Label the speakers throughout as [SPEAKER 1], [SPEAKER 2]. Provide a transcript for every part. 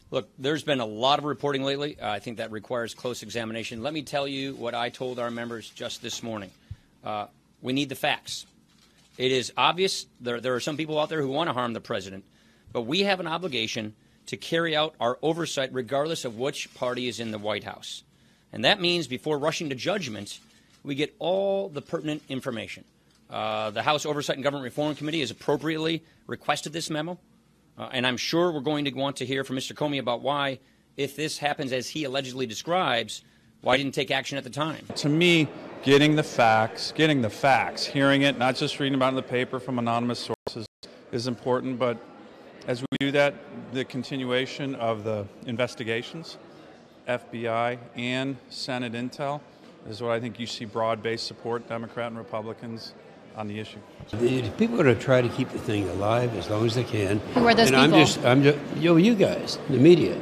[SPEAKER 1] Look, there's been a lot of reporting lately. I think that requires close examination. Let me tell you what I told our members just this morning. We need the facts. It is obvious there are some people out there who want to harm the president, but we have an obligation to carry out our oversight regardless of which party is in the White House. And that means before rushing to judgment, we get all the pertinent information. The House Oversight and Government Reform Committee has appropriately requested this memo. And I'm sure we're going to want to hear from Mr. Comey about why, if this happens as he allegedly describes, why he didn't take action at the time.
[SPEAKER 2] To me, getting the facts, hearing it, not just reading about it in the paper from anonymous sources is important. But as we do that, the continuation of the investigations, FBI and Senate intel, is what I think you see broad-based support, Democrat and Republicans, on the issue.
[SPEAKER 3] People are going to try to keep the thing alive as long as they can.
[SPEAKER 4] Who are those people?
[SPEAKER 3] I'm just, you guys, the media.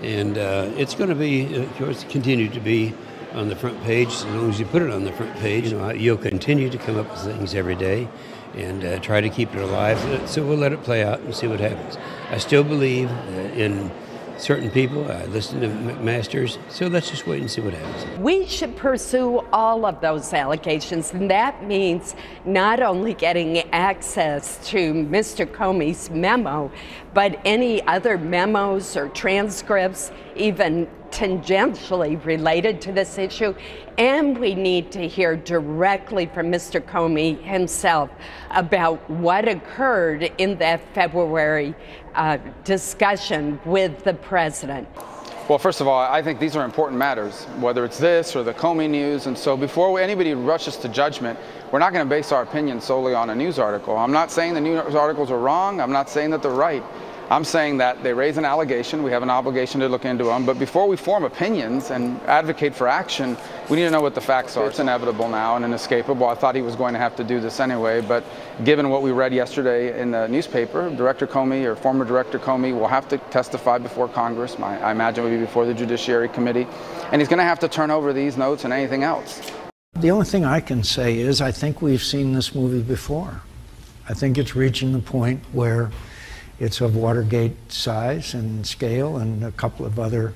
[SPEAKER 3] And it's going to be, of course, continue to be on the front page. As long as you put it on the front page, you'll continue to come up with things every day and try to keep it alive. So we'll let it play out and see what happens. I still believe in certain people. I listen to McMaster's, so let's just wait and see what happens.
[SPEAKER 5] We should pursue all of those allegations, and that means not only getting access to Mr. Comey's memo, but any other memos or transcripts, even tangentially related to this issue. And we need to hear directly from Mr. Comey himself about what occurred in that February discussion with the president.
[SPEAKER 6] Well, first of all, I think these are important matters, whether it's this or the Comey news. And so before anybody rushes to judgment, we're not going to base our opinion solely on a news article. I'm not saying the news articles are wrong. I'm not saying that they're right. I'm saying that they raise an allegation. We have an obligation to look into them. But before we form opinions and advocate for action, we need to know what the facts are. It's inevitable now and inescapable. I thought he was going to have to do this anyway. But given what we read yesterday in the newspaper, Director Comey or former Director Comey will have to testify before Congress. I imagine it will be before the Judiciary Committee. And he's going to have to turn over these notes and anything else.
[SPEAKER 7] The only thing I can say is I think we've seen this movie before. I think it's reaching the point where it's of Watergate size and scale and a couple of other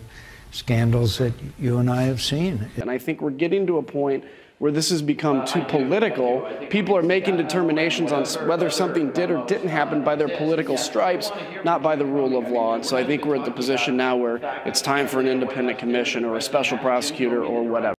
[SPEAKER 7] scandals that you and I have seen.
[SPEAKER 8] And I think we're getting to a point where this has become too political. People are making determinations on whether something did or didn't happen by their political stripes, not by the rule of law. And so I think we're at the position now where it's time for an independent commission or a special prosecutor or whatever.